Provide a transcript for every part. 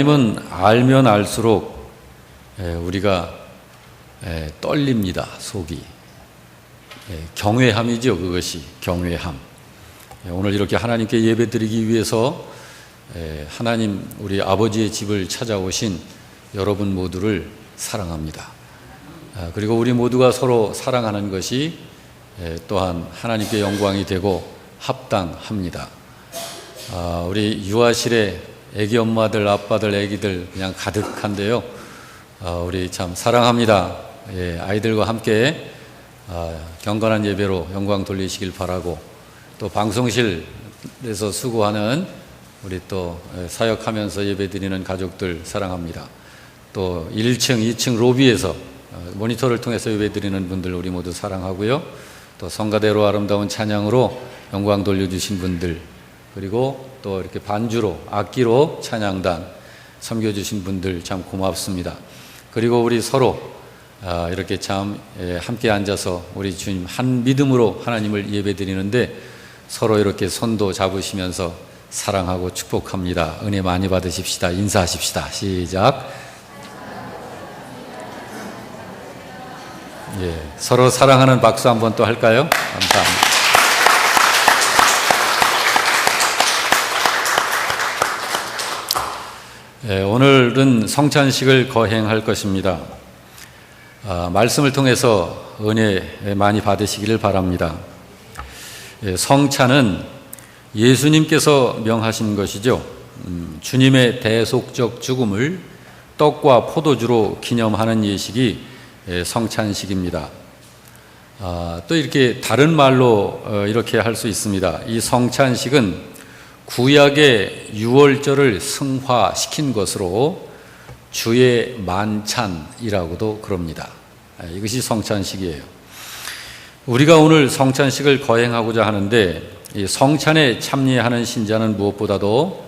하나님은 알면 알수록 우리가 떨립니다. 속이. 경외함이죠. 그것이 경외함. 오늘 이렇게 하나님께 예배드리기 위해서 하나님 우리 아버지의 집을 찾아오신 여러분 모두를 사랑합니다. 그리고 우리 모두가 서로 사랑하는 것이 또한 하나님께 영광이 되고 합당합니다. 우리 유아실에 애기 엄마들, 아빠들, 애기들 그냥 가득한데요. 우리 참 사랑합니다. 아이들과 함께 경건한 예배로 영광 돌리시길 바라고, 또 방송실에서 수고하는 우리 또 사역하면서 예배드리는 가족들 사랑합니다. 또 1층, 2층 로비에서 모니터를 통해서 예배드리는 분들 우리 모두 사랑하고요. 또 성가대로 아름다운 찬양으로 영광 돌려주신 분들, 그리고 또 이렇게 반주로 악기로 찬양단 섬겨주신 분들 참 고맙습니다. 그리고 우리 서로 이렇게 참 함께 앉아서 우리 주님 한 믿음으로 하나님을 예배드리는데 서로 이렇게 손도 잡으시면서 사랑하고 축복합니다. 은혜 많이 받으십시다. 인사하십시다. 시작. 서로 사랑하는 박수 한번 또 할까요? 감사합니다. 오늘은 성찬식을 거행할 것입니다. 말씀을 통해서 은혜 많이 받으시기를 바랍니다. 성찬은 예수님께서 명하신 것이죠. 주님의 대속적 죽음을 떡과 포도주로 기념하는 예식이 성찬식입니다. 또 이렇게 다른 말로 이렇게 할 수 있습니다. 이 성찬식은 구약의 유월절을 승화시킨 것으로 주의 만찬이라고도 그럽니다. 이것이 성찬식이에요. 우리가 오늘 성찬식을 거행하고자 하는데, 이 성찬에 참여하는 신자는 무엇보다도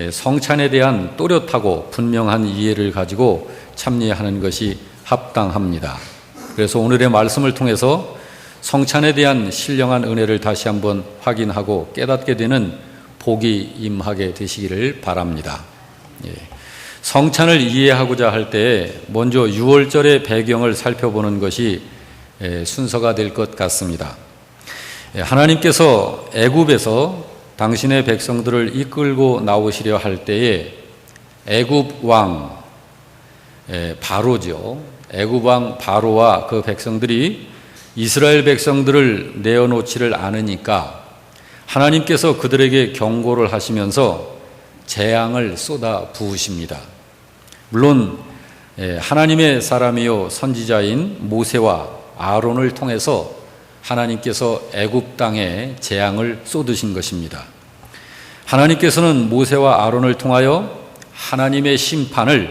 성찬에 대한 또렷하고 분명한 이해를 가지고 참여하는 것이 합당합니다. 그래서 오늘의 말씀을 통해서 성찬에 대한 신령한 은혜를 다시 한번 확인하고 깨닫게 되는 복이 임하게 되시기를 바랍니다. 성찬을 이해하고자 할 때 먼저 유월절의 배경을 살펴보는 것이 순서가 될 것 같습니다. 하나님께서 애굽에서 당신의 백성들을 이끌고 나오시려 할 때에 애굽 왕 바로죠. 애굽 왕 바로와 그 백성들이 이스라엘 백성들을 내어놓지를 않으니까 하나님께서 그들에게 경고를 하시면서 재앙을 쏟아 부으십니다. 물론 하나님의 사람이요 선지자인 모세와 아론을 통해서 하나님께서 애굽 땅에 재앙을 쏟으신 것입니다. 하나님께서는 모세와 아론을 통하여 하나님의 심판을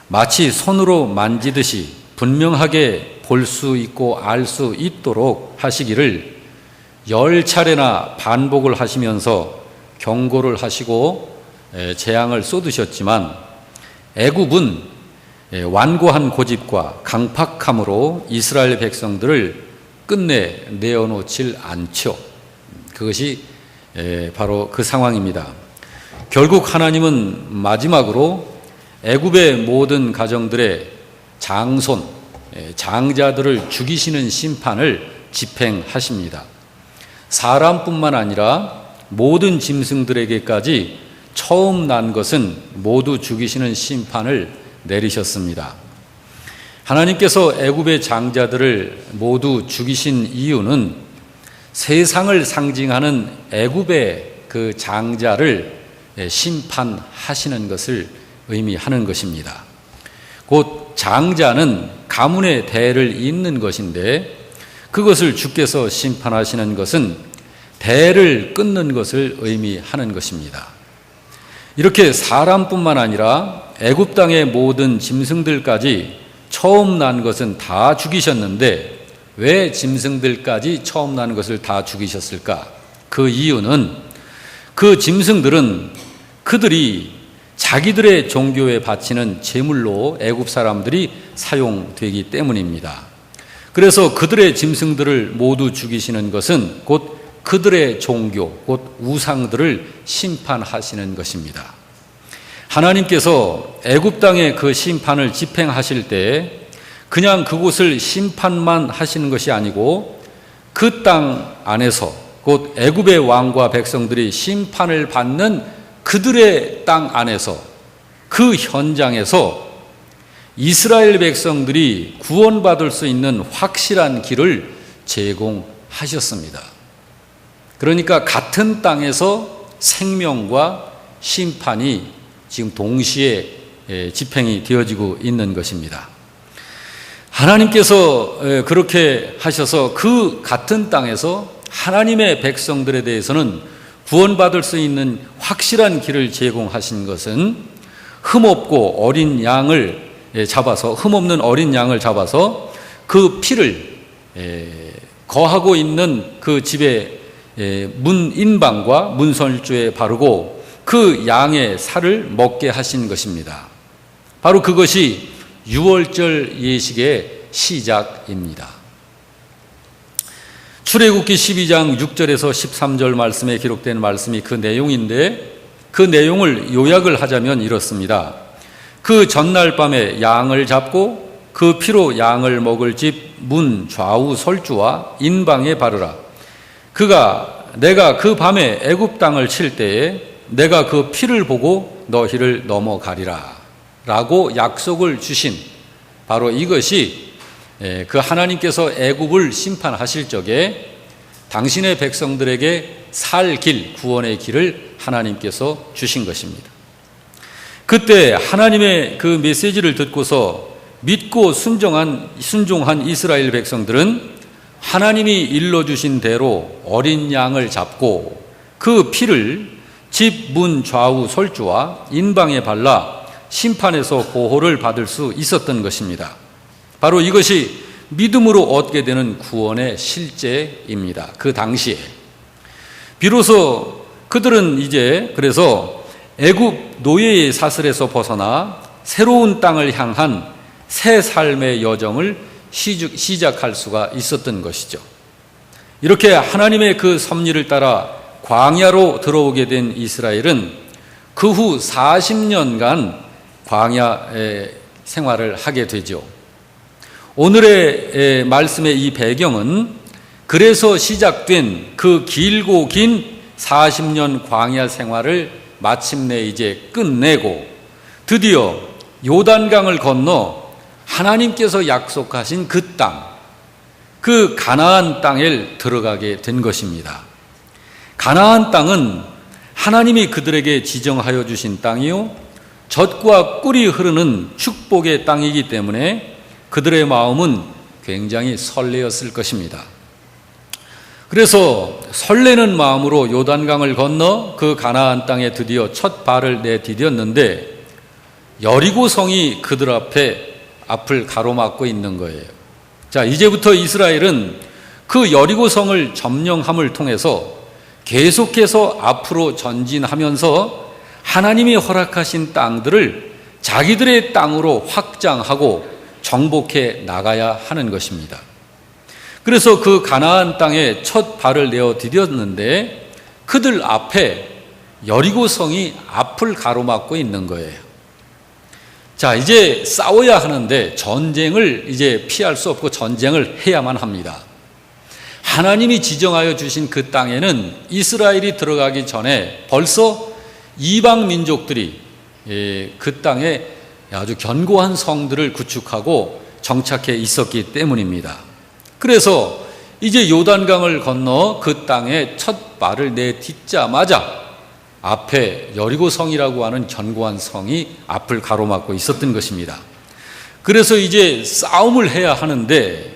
마치 손으로 만지듯이 분명하게 볼 수 있고 알 수 있도록 하시기를 10차례나 반복을 하시면서 경고를 하시고 재앙을 쏟으셨지만 애굽은 완고한 고집과 강팍함으로 이스라엘 백성들을 끝내 내어놓질 않죠. 그것이 바로 그 상황입니다. 결국 하나님은 마지막으로 애굽의 모든 가정들의 장손, 장자들을 죽이시는 심판을 집행하십니다. 사람뿐만 아니라 모든 짐승들에게까지 처음 난 것은 모두 죽이시는 심판을 내리셨습니다. 하나님께서 애굽의 장자들을 모두 죽이신 이유는 세상을 상징하는 애굽의 그 장자를 심판하시는 것을 의미하는 것입니다. 곧 장자는 가문의 대를 잇는 것인데 그것을 주께서 심판하시는 것은 대를 끊는 것을 의미하는 것입니다. 이렇게 사람뿐만 아니라 애굽 땅의 모든 짐승들까지 처음 난 것은 다 죽이셨는데 왜 짐승들까지 처음 난 것을 다 죽이셨을까? 그 이유는 그 짐승들은 그들이 자기들의 종교에 바치는 제물로 애굽 사람들이 사용되기 때문입니다. 그래서 그들의 짐승들을 모두 죽이시는 것은 곧 그들의 종교, 곧 우상들을 심판하시는 것입니다. 하나님께서 애굽 땅의 그 심판을 집행하실 때 그냥 그곳을 심판만 하시는 것이 아니고 그 땅 안에서 곧 애굽의 왕과 백성들이 심판을 받는 그들의 땅 안에서 그 현장에서 이스라엘 백성들이 구원받을 수 있는 확실한 길을 제공하셨습니다. 그러니까 같은 땅에서 생명과 심판이 지금 동시에 집행이 되어지고 있는 것입니다. 하나님께서 그렇게 하셔서 그 같은 땅에서 하나님의 백성들에 대해서는 구원받을 수 있는 확실한 길을 제공하신 것은 흠없고 어린 양을 잡아서 흠없는 어린 양을 잡아서 그 피를 거하고 있는 그 집의 문인방과 문설주에 바르고 그 양의 살을 먹게 하신 것입니다. 바로 그것이 유월절 예식의 시작입니다. 출애굽기 12장 6절에서 13절 말씀에 기록된 말씀이 그 내용인데 그 내용을 요약을 하자면 이렇습니다. 그 전날 밤에 양을 잡고 그 피로 양을 먹을 집 문 좌우 설주와 인방에 바르라. 내가 그 밤에 애굽 땅을 칠 때에 내가 그 피를 보고 너희를 넘어가리라 라고 약속을 주신 바로 이것이 그 하나님께서 애굽을 심판하실 적에 당신의 백성들에게 살 길, 구원의 길을 하나님께서 주신 것입니다. 그때 하나님의 그 메시지를 듣고서 믿고 순종한 이스라엘 백성들은 하나님이 일러주신 대로 어린 양을 잡고 그 피를 집 문 좌우 설주와 인방에 발라 심판에서 보호를 받을 수 있었던 것입니다. 바로 이것이 믿음으로 얻게 되는 구원의 실제입니다. 그 당시에 비로소 그들은 이제 그래서 애굽 노예의 사슬에서 벗어나 새로운 땅을 향한 새 삶의 여정을 시작할 수가 있었던 것이죠. 이렇게 하나님의 그 섭리를 따라 광야로 들어오게 된 이스라엘은 그 후 40년간 광야의 생활을 하게 되죠. 오늘의 말씀의 이 배경은 그래서 시작된 그 길고 긴 40년 광야 생활을 마침내 이제 끝내고 드디어 요단강을 건너 하나님께서 약속하신 그 땅, 그 가나안 땅에 들어가게 된 것입니다. 가나안 땅은 하나님이 그들에게 지정하여 주신 땅이요 젖과 꿀이 흐르는 축복의 땅이기 때문에 그들의 마음은 굉장히 설레었을 것입니다. 그래서 설레는 마음으로 요단강을 건너 그 가나안 땅에 드디어 첫 발을 내디뎠는데 여리고성이 그들 앞을 가로막고 있는 거예요. 자, 이제부터 이스라엘은 그 여리고성을 점령함을 통해서 계속해서 앞으로 전진하면서 하나님이 허락하신 땅들을 자기들의 땅으로 확장하고 정복해 나가야 하는 것입니다. 그래서 그 가나안 땅에 첫 발을 내어 디뎠는데 그들 앞에 여리고성이 앞을 가로막고 있는 거예요. 자, 이제 싸워야 하는데 전쟁을 이제 피할 수 없고 전쟁을 해야만 합니다. 하나님이 지정하여 주신 그 땅에는 이스라엘이 들어가기 전에 벌써 이방 민족들이 그 땅에 아주 견고한 성들을 구축하고 정착해 있었기 때문입니다. 그래서 이제 요단강을 건너 그 땅에 첫 발을 내딛자마자 앞에 여리고성이라고 하는 견고한 성이 앞을 가로막고 있었던 것입니다. 그래서 이제 싸움을 해야 하는데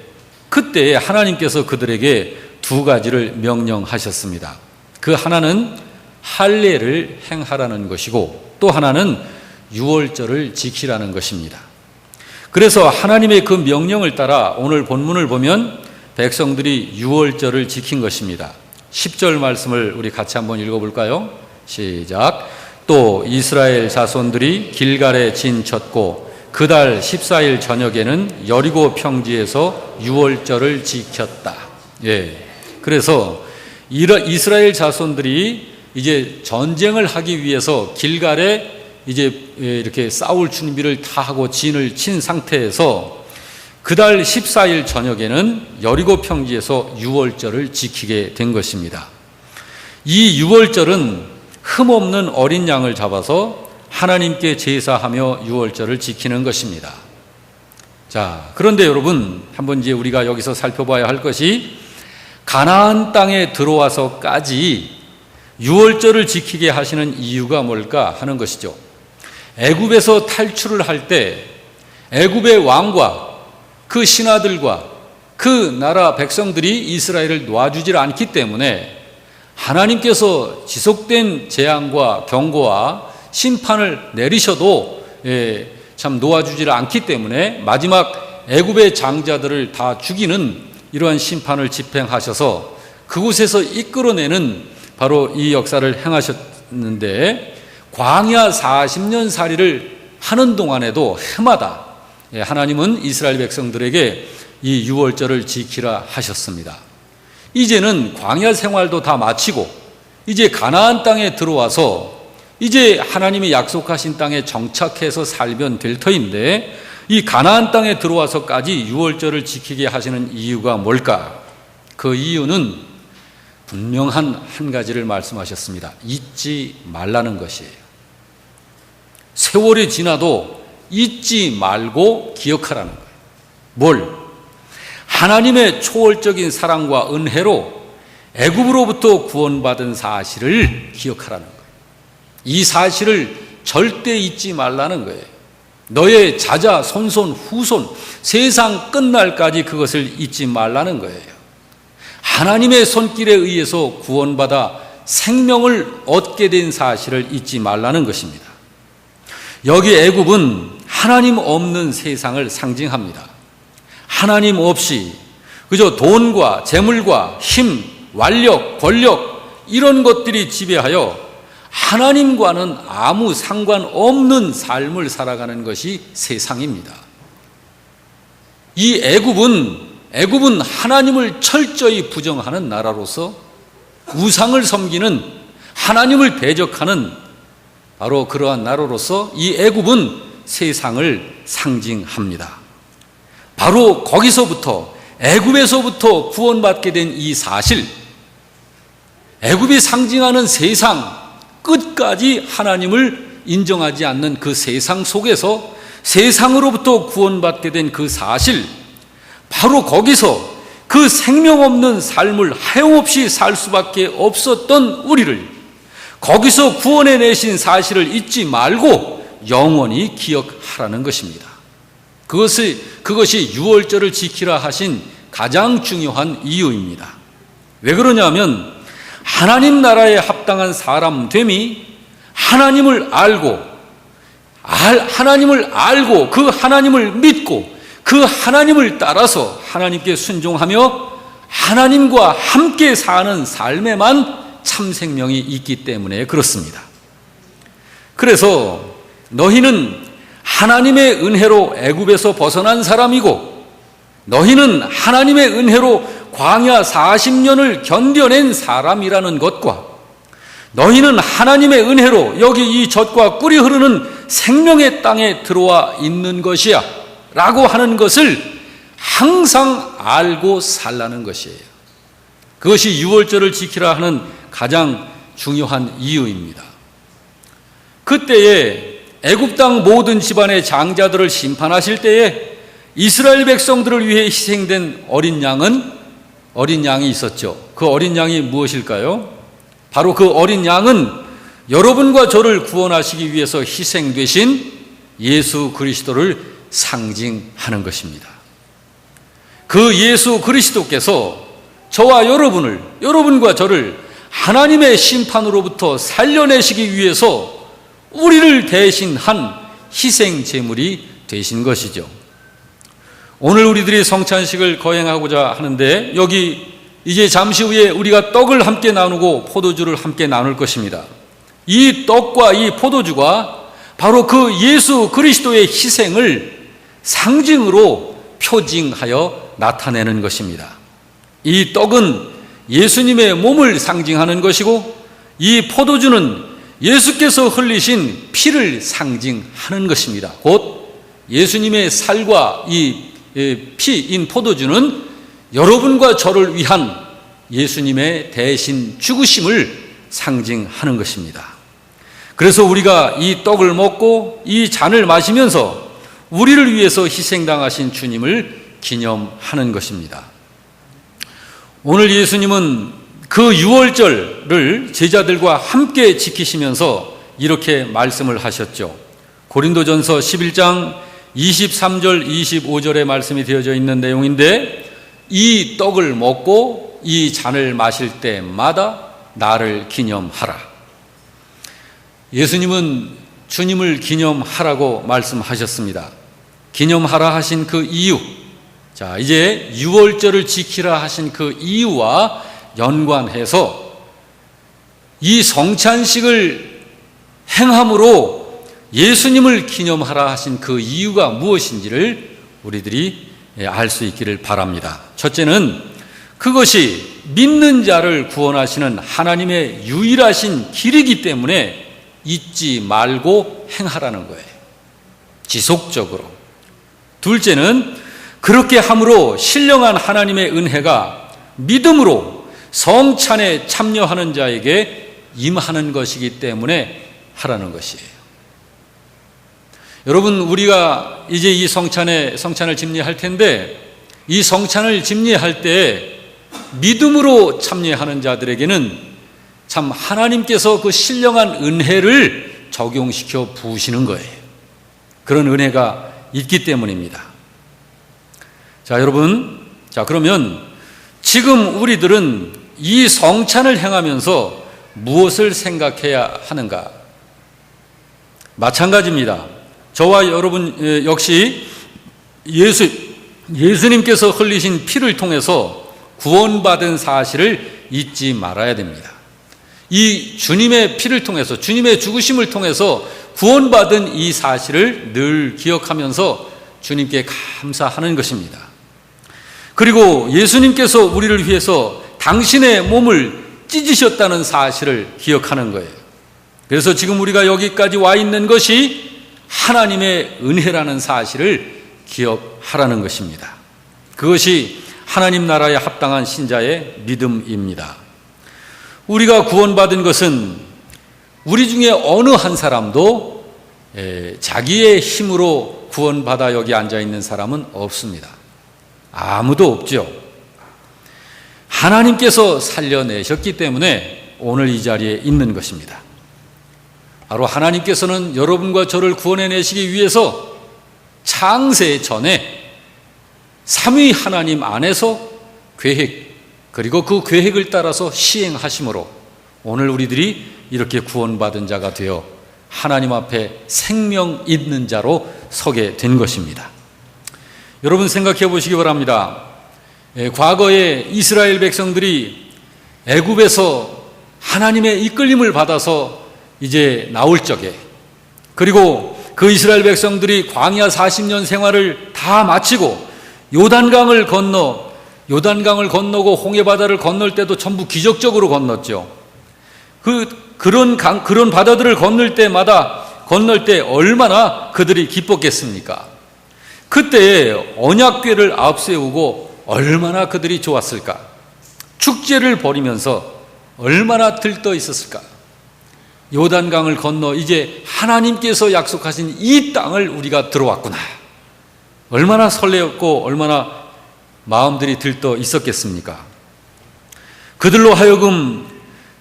그때 하나님께서 그들에게 두 가지를 명령하셨습니다. 그 하나는 할례를 행하라는 것이고 또 하나는 유월절을 지키라는 것입니다. 그래서 하나님의 그 명령을 따라 오늘 본문을 보면 백성들이 유월절을 지킨 것입니다. 10절 말씀을 우리 같이 한번 읽어볼까요? 시작. 또 이스라엘 자손들이 길갈에 진쳤고 그달 14일 저녁에는 여리고 평지에서 유월절을 지켰다. 예. 그래서 이스라엘 자손들이 이제 전쟁을 하기 위해서 길갈에 이제 이렇게 싸울 준비를 다 하고 진을 친 상태에서 그달 14일 저녁에는 여리고 평지에서 유월절을 지키게 된 것입니다. 이 유월절은 흠없는 어린 양을 잡아서 하나님께 제사하며 유월절을 지키는 것입니다. 자, 그런데 여러분, 한번 이제 우리가 여기서 살펴봐야 할 것이 가나안 땅에 들어와서까지 유월절을 지키게 하시는 이유가 뭘까 하는 것이죠. 애굽에서 탈출을 할 때 애굽의 왕과 그 신하들과 그 나라 백성들이 이스라엘을 놔주질 않기 때문에 하나님께서 지속된 재앙과 경고와 심판을 내리셔도 참 놓아주질 않기 때문에 마지막 애굽의 장자들을 다 죽이는 이러한 심판을 집행하셔서 그곳에서 이끌어내는 바로 이 역사를 행하셨는데, 광야 40년 살이를 하는 동안에도 해마다 하나님은 이스라엘 백성들에게 이 유월절을 지키라 하셨습니다. 이제는 광야 생활도 다 마치고 이제 가나안 땅에 들어와서 이제 하나님이 약속하신 땅에 정착해서 살면 될 터인데, 이 가나안 땅에 들어와서까지 유월절을 지키게 하시는 이유가 뭘까? 그 이유는 분명한 한 가지를 말씀하셨습니다. 잊지 말라는 것이에요. 세월이 지나도 잊지 말고 기억하라는 거예요. 뭘? 하나님의 초월적인 사랑과 은혜로 애굽으로부터 구원받은 사실을 기억하라는 거예요. 이 사실을 절대 잊지 말라는 거예요. 너의 자자, 손손, 후손, 세상 끝날까지 그것을 잊지 말라는 거예요. 하나님의 손길에 의해서 구원받아 생명을 얻게 된 사실을 잊지 말라는 것입니다. 여기 애굽은 하나님 없는 세상을 상징합니다. 하나님 없이 그저 돈과 재물과 힘, 완력, 권력 이런 것들이 지배하여 하나님과는 아무 상관없는 삶을 살아가는 것이 세상입니다. 이 애굽은 하나님을 철저히 부정하는 나라로서 우상을 섬기는, 하나님을 대적하는 바로 그러한 나라로서 이 애굽은 세상을 상징합니다. 바로 거기서부터, 애굽에서부터 구원받게 된 이 사실, 애굽이 상징하는 세상, 끝까지 하나님을 인정하지 않는 그 세상 속에서 세상으로부터 구원받게 된 그 사실, 바로 거기서 그 생명 없는 삶을 하염없이 살 수밖에 없었던 우리를 거기서 구원해 내신 사실을 잊지 말고 영원히 기억하라는 것입니다. 그것이 유월절을 지키라 하신 가장 중요한 이유입니다. 왜 그러냐면 하나님 나라에 합당한 사람 됨이 하나님을 알고 그 하나님을 믿고 그 하나님을 따라서 하나님께 순종하며 하나님과 함께 사는 삶에만 참 생명이 있기 때문에 그렇습니다. 그래서 너희는 하나님의 은혜로 애굽에서 벗어난 사람이고 너희는 하나님의 은혜로 광야 40년을 견뎌낸 사람이라는 것과 너희는 하나님의 은혜로 여기 이 젖과 꿀이 흐르는 생명의 땅에 들어와 있는 것이야 라고 하는 것을 항상 알고 살라는 것이에요. 그것이 유월절을 지키라 하는 가장 중요한 이유입니다. 그때에 애굽 땅 모든 집안의 장자들을 심판하실 때에 이스라엘 백성들을 위해 희생된 어린 양이 있었죠. 그 어린 양이 무엇일까요? 바로 그 어린 양은 여러분과 저를 구원하시기 위해서 희생되신 예수 그리스도를 상징하는 것입니다. 그 예수 그리스도께서 저와 여러분과 저를 하나님의 심판으로부터 살려내시기 위해서 우리를 대신한 희생 제물이 되신 것이죠. 오늘 우리들이 성찬식을 거행하고자 하는데 여기 이제 잠시 후에 우리가 떡을 함께 나누고 포도주를 함께 나눌 것입니다. 이 떡과 이 포도주가 바로 그 예수 그리스도의 희생을 상징으로 표징하여 나타내는 것입니다. 이 떡은 예수님의 몸을 상징하는 것이고 이 포도주는 예수께서 흘리신 피를 상징하는 것입니다. 곧 예수님의 살과 이 피인 포도주는 여러분과 저를 위한 예수님의 대신 죽으심을 상징하는 것입니다. 그래서 우리가 이 떡을 먹고 이 잔을 마시면서 우리를 위해서 희생당하신 주님을 기념하는 것입니다. 오늘 예수님은 그 유월절을 제자들과 함께 지키시면서 이렇게 말씀을 하셨죠. 고린도전서 11장 23절 25절에 말씀이 되어져 있는 내용인데, 이 떡을 먹고 이 잔을 마실 때마다 나를 기념하라. 예수님은 주님을 기념하라고 말씀하셨습니다. 기념하라 하신 그 이유, 자, 이제 유월절을 지키라 하신 그 이유와 연관해서 이 성찬식을 행함으로 예수님을 기념하라 하신 그 이유가 무엇인지를 우리들이 알 수 있기를 바랍니다. 첫째는 그것이 믿는 자를 구원하시는 하나님의 유일하신 길이기 때문에 잊지 말고 행하라는 거예요. 지속적으로. 둘째는 그렇게 함으로 신령한 하나님의 은혜가 믿음으로 성찬에 참여하는 자에게 임하는 것이기 때문에 하라는 것이에요. 여러분, 우리가 이제 이 성찬을 집례할 텐데, 이 성찬을 집례할 때 믿음으로 참여하는 자들에게는 참 하나님께서 그 신령한 은혜를 적용시켜 부으시는 거예요. 그런 은혜가 있기 때문입니다. 자, 여러분, 자, 그러면 지금 우리들은 이 성찬을 행하면서 무엇을 생각해야 하는가? 마찬가지입니다. 저와 여러분 역시 예수님께서 흘리신 피를 통해서 구원받은 사실을 잊지 말아야 됩니다. 이 주님의 피를 통해서, 주님의 죽으심을 통해서 구원받은 이 사실을 늘 기억하면서 주님께 감사하는 것입니다. 그리고 예수님께서 우리를 위해서 당신의 몸을 찢으셨다는 사실을 기억하는 거예요. 그래서 지금 우리가 여기까지 와 있는 것이 하나님의 은혜라는 사실을 기억하라는 것입니다. 그것이 하나님 나라에 합당한 신자의 믿음입니다. 우리가 구원받은 것은 우리 중에 어느 한 사람도 자기의 힘으로 구원받아 여기 앉아있는 사람은 없습니다. 아무도 없죠. 하나님께서 살려내셨기 때문에 오늘 이 자리에 있는 것입니다. 바로 하나님께서는 여러분과 저를 구원해내시기 위해서 창세 전에 삼위 하나님 안에서 계획, 그리고 그 계획을 따라서 시행하심으로 오늘 우리들이 이렇게 구원받은 자가 되어 하나님 앞에 생명 있는 자로 서게 된 것입니다. 여러분 생각해 보시기 바랍니다. 과거에 이스라엘 백성들이 애굽에서 하나님의 이끌림을 받아서 이제 나올 적에, 그리고 그 이스라엘 백성들이 광야 40년 생활을 다 마치고 요단강을 건너고 홍해바다를 건널 때도 전부 기적적으로 건넜죠. 그런 바다들을 건널 때 얼마나 그들이 기뻤겠습니까? 그때 언약궤를 앞세우고 얼마나 그들이 좋았을까? 축제를 벌이면서 얼마나 들떠 있었을까? 요단강을 건너 이제 하나님께서 약속하신 이 땅을 우리가 들어왔구나. 얼마나 설레었고 얼마나 마음들이 들떠 있었겠습니까? 그들로 하여금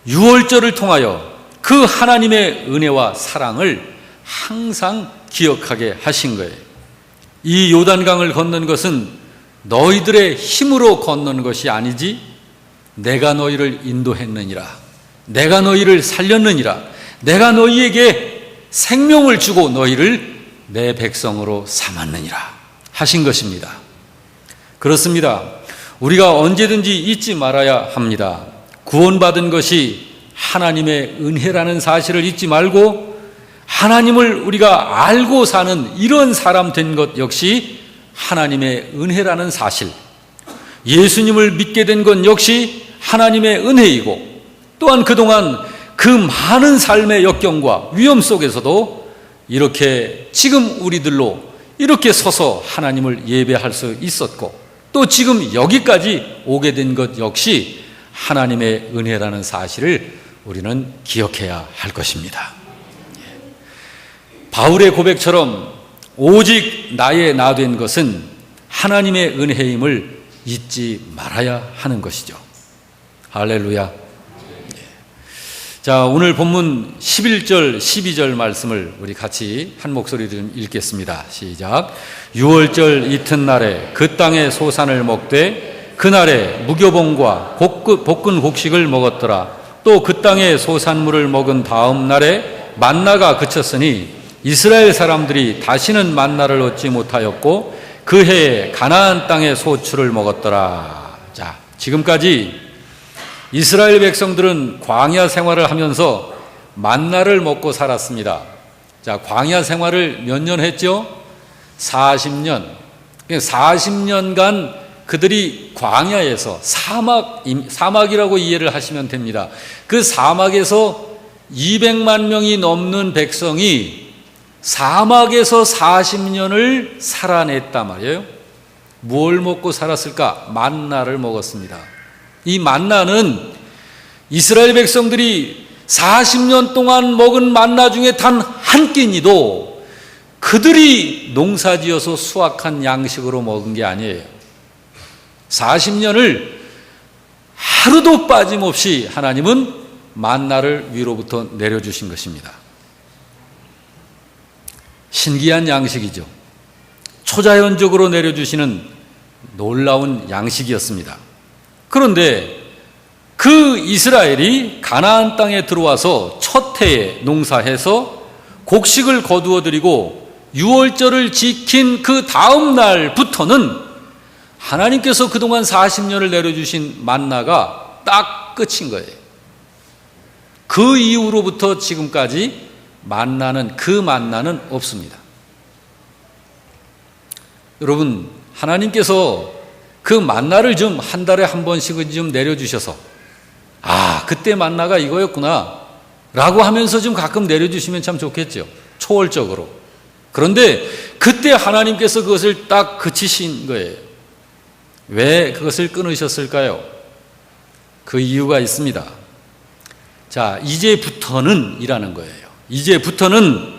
유월절을 통하여 그 하나님의 은혜와 사랑을 항상 기억하게 하신 거예요. 이 요단강을 건넌 것은 너희들의 힘으로 건넌 것이 아니지, 내가 너희를 인도했느니라, 내가 너희를 살렸느니라, 내가 너희에게 생명을 주고 너희를 내 백성으로 삼았느니라 하신 것입니다. 그렇습니다. 우리가 언제든지 잊지 말아야 합니다. 구원받은 것이 하나님의 은혜라는 사실을 잊지 말고, 하나님을 우리가 알고 사는 이런 사람 된 것 역시 하나님의 은혜라는 사실, 예수님을 믿게 된 것 역시 하나님의 은혜이고, 또한 그동안 그 많은 삶의 역경과 위험 속에서도 이렇게 지금 우리들로 이렇게 서서 하나님을 예배할 수 있었고, 또 지금 여기까지 오게 된 것 역시 하나님의 은혜라는 사실을 우리는 기억해야 할 것입니다. 바울의 고백처럼 오직 나의 나 된 것은 하나님의 은혜임을 잊지 말아야 하는 것이죠. 할렐루야. 자, 오늘 본문 11절, 12절 말씀을 우리 같이 한 목소리로 좀 읽겠습니다. 시작. 유월절 이튿날에 그 땅의 소산을 먹되 그날에 무교봉과 볶은 곡식을 먹었더라. 또 그 땅의 소산물을 먹은 다음 날에 만나가 그쳤으니 이스라엘 사람들이 다시는 만나를 얻지 못하였고 그 해에 가나안 땅의 소출을 먹었더라. 자, 지금까지 이스라엘 백성들은 광야 생활을 하면서 만나를 먹고 살았습니다. 자, 광야 생활을 몇 년 했죠? 40년. 40년간 그들이 광야에서 사막이라고 이해를 하시면 됩니다. 그 사막에서 200만 명이 넘는 백성이 사막에서 40년을 살아냈단 말이에요. 뭘 먹고 살았을까? 만나를 먹었습니다. 이 만나는 이스라엘 백성들이 40년 동안 먹은 만나 중에 단 한 끼니도 그들이 농사지어서 수확한 양식으로 먹은 게 아니에요. 40년을 하루도 빠짐없이 하나님은 만나를 위로부터 내려주신 것입니다. 신기한 양식이죠. 초자연적으로 내려주시는 놀라운 양식이었습니다. 그런데 그 이스라엘이 가나안 땅에 들어와서 첫 해에 농사해서 곡식을 거두어 드리고 유월절을 지킨 그 다음 날부터는 하나님께서 그동안 40년을 내려주신 만나가 딱 끝인 거예요. 그 이후로부터 지금까지 그 만나는 없습니다. 여러분, 하나님께서 그 만나를 좀 한 달에 한 번씩은 좀 내려주셔서 그때 만나가 이거였구나 라고 하면서 좀 가끔 내려주시면 참 좋겠죠. 초월적으로. 그런데 그때 하나님께서 그것을 딱 그치신 거예요. 왜 그것을 끊으셨을까요? 그 이유가 있습니다. 자, 이제부터는 이라는 거예요. 이제부터는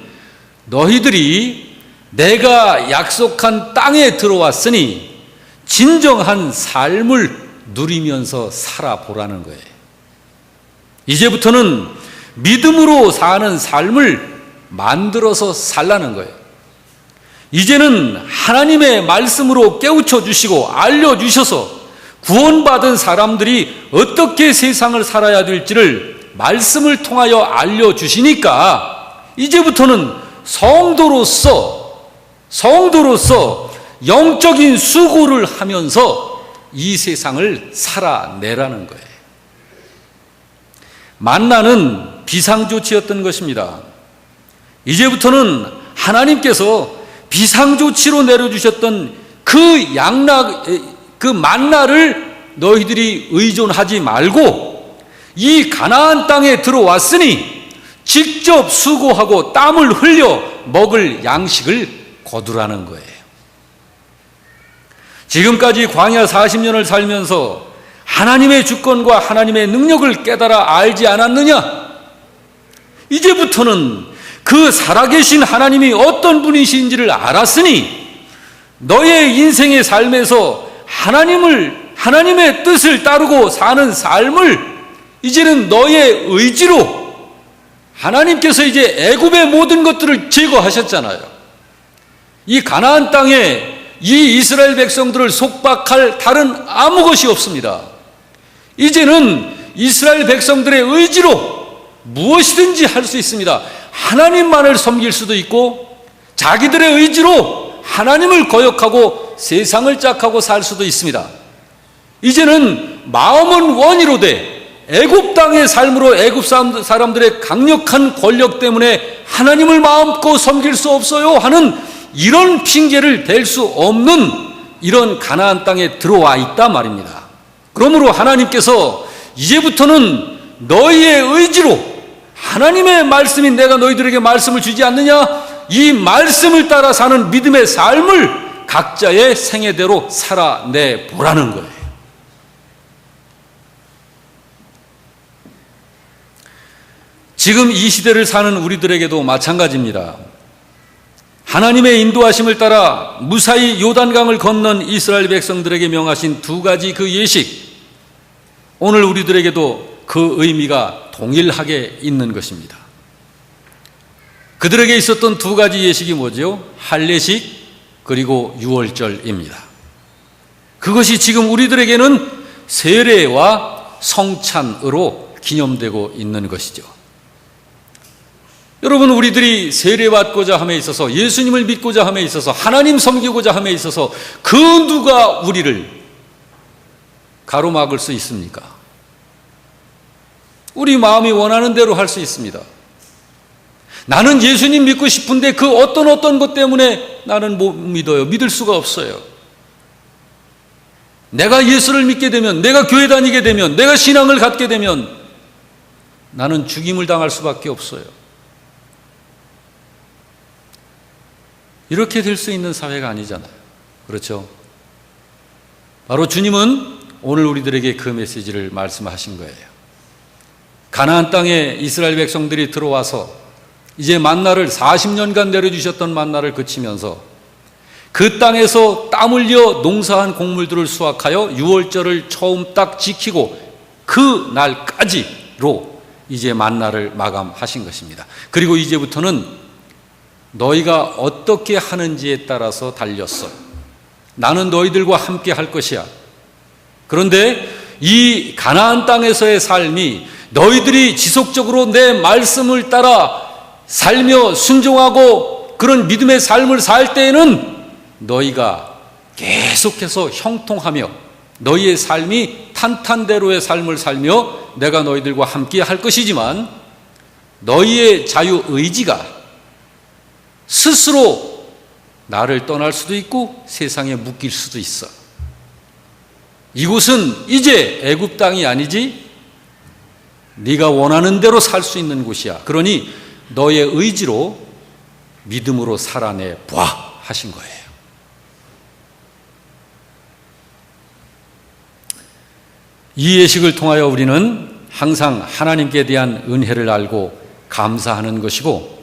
너희들이 내가 약속한 땅에 들어왔으니 진정한 삶을 누리면서 살아보라는 거예요. 이제부터는 믿음으로 사는 삶을 만들어서 살라는 거예요. 이제는 하나님의 말씀으로 깨우쳐 주시고 알려주셔서 구원받은 사람들이 어떻게 세상을 살아야 될지를 말씀을 통하여 알려주시니까 이제부터는 성도로서 영적인 수고를 하면서 이 세상을 살아내라는 거예요. 만나는 비상조치였던 것입니다. 이제부터는 하나님께서 비상조치로 내려주셨던 그 만나를 너희들이 의존하지 말고 이 가나안 땅에 들어왔으니 직접 수고하고 땀을 흘려 먹을 양식을 거두라는 거예요. 지금까지 광야 40년을 살면서 하나님의 주권과 하나님의 능력을 깨달아 알지 않았느냐? 이제부터는 그 살아계신 하나님이 어떤 분이신지를 알았으니 너의 인생의 삶에서 하나님의 뜻을 따르고 사는 삶을 이제는 너의 의지로 하나님께서 이제 애굽의 모든 것들을 제거하셨잖아요. 이 가나안 땅에 이 이스라엘 백성들을 속박할 다른 아무 것이 없습니다. 이제는 이스라엘 백성들의 의지로 무엇이든지 할 수 있습니다. 하나님만을 섬길 수도 있고 자기들의 의지로 하나님을 거역하고 세상을 짝하고 살 수도 있습니다. 이제는 마음은 원이로되 애굽 땅의 삶으로 애굽 사람들의 강력한 권력 때문에 하나님을 마음껏 섬길 수 없어요 하는 이런 핑계를 댈 수 없는 이런 가나안 땅에 들어와 있단 말입니다. 그러므로 하나님께서 이제부터는 너희의 의지로 하나님의 말씀이 내가 너희들에게 말씀을 주지 않느냐? 이 말씀을 따라 사는 믿음의 삶을 각자의 생애대로 살아내 보라는 거예요. 지금 이 시대를 사는 우리들에게도 마찬가지입니다. 하나님의 인도하심을 따라 무사히 요단강을 건넌 이스라엘 백성들에게 명하신 두 가지 그 예식, 오늘 우리들에게도 그 의미가 동일하게 있는 것입니다. 그들에게 있었던 두 가지 예식이 뭐죠? 할례식 그리고 유월절입니다. 그것이 지금 우리들에게는 세례와 성찬으로 기념되고 있는 것이죠. 여러분, 우리들이 세례받고자 함에 있어서, 예수님을 믿고자 함에 있어서, 하나님 섬기고자 함에 있어서 그 누가 우리를 가로막을 수 있습니까? 우리 마음이 원하는 대로 할 수 있습니다. 나는 예수님 믿고 싶은데 그 어떤 것 때문에 나는 못 믿어요. 믿을 수가 없어요. 내가 예수를 믿게 되면, 내가 교회 다니게 되면, 내가 신앙을 갖게 되면 나는 죽임을 당할 수밖에 없어요. 이렇게 될 수 있는 사회가 아니잖아요. 그렇죠? 바로 주님은 오늘 우리들에게 그 메시지를 말씀하신 거예요. 가나안 땅에 이스라엘 백성들이 들어와서 이제 만나를 40년간 내려주셨던 만나를 그치면서 그 땅에서 땀 흘려 농사한 곡물들을 수확하여 유월절을 처음 딱 지키고 그 날까지로 이제 만나를 마감하신 것입니다. 그리고 이제부터는 너희가 어떻게 하는지에 따라서 달렸어. 나는 너희들과 함께 할 것이야. 그런데 이 가나안 땅에서의 삶이 너희들이 지속적으로 내 말씀을 따라 살며 순종하고 그런 믿음의 삶을 살 때에는 너희가 계속해서 형통하며 너희의 삶이 탄탄대로의 삶을 살며 내가 너희들과 함께 할 것이지만 너희의 자유의지가 스스로 나를 떠날 수도 있고 세상에 묶일 수도 있어. 이곳은 이제 애굽 땅이 아니지 네가 원하는 대로 살 수 있는 곳이야. 그러니 너의 의지로 믿음으로 살아내 봐 하신 거예요. 이 예식을 통하여 우리는 항상 하나님께 대한 은혜를 알고 감사하는 것이고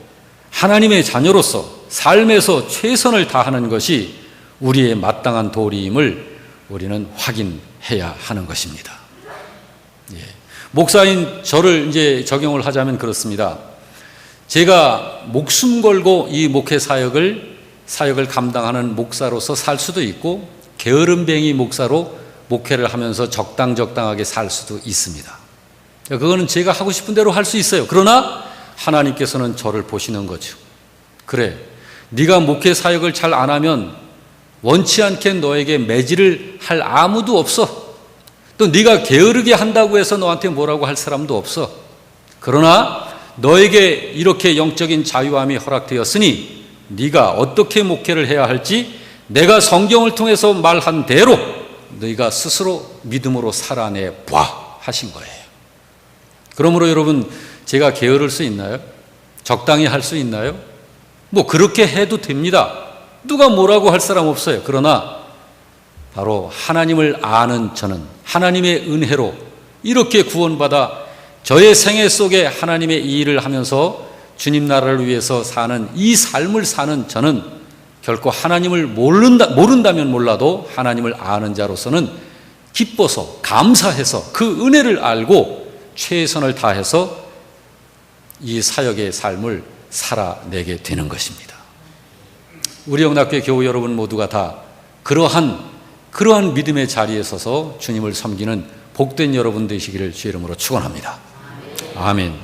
하나님의 자녀로서 삶에서 최선을 다하는 것이 우리의 마땅한 도리임을 우리는 확인해야 하는 것입니다. 예. 목사인 저를 이제 적용을 하자면 그렇습니다. 제가 목숨 걸고 이 목회 사역을 감당하는 목사로서 살 수도 있고 게으름뱅이 목사로 목회를 하면서 적당하게 살 수도 있습니다. 그거는 제가 하고 싶은 대로 할 수 있어요. 그러나 하나님께서는 저를 보시는 거죠. 그래, 네가 목회 사역을 잘 안 하면 원치 않게 너에게 매질을 할 아무도 없어. 또 네가 게으르게 한다고 해서 너한테 뭐라고 할 사람도 없어. 그러나 너에게 이렇게 영적인 자유함이 허락되었으니 네가 어떻게 목회를 해야 할지 내가 성경을 통해서 말한 대로 너희가 스스로 믿음으로 살아내 봐 하신 거예요. 그러므로 여러분, 제가 게으를 수 있나요? 적당히 할 수 있나요? 뭐 그렇게 해도 됩니다. 누가 뭐라고 할 사람 없어요. 그러나 바로 하나님을 아는 저는 하나님의 은혜로 이렇게 구원받아 저의 생애 속에 하나님의 이 일을 하면서 주님 나라를 위해서 사는 이 삶을 사는 저는 결코 하나님을 모른다면 몰라도 하나님을 아는 자로서는 기뻐서 감사해서 그 은혜를 알고 최선을 다해서 이 사역의 삶을 살아내게 되는 것입니다. 우리 영락교회 교우 여러분 모두가 다 그러한 믿음의 자리에 서서 주님을 섬기는 복된 여러분 되시기를 주의 이름으로 축원합니다. 아멘.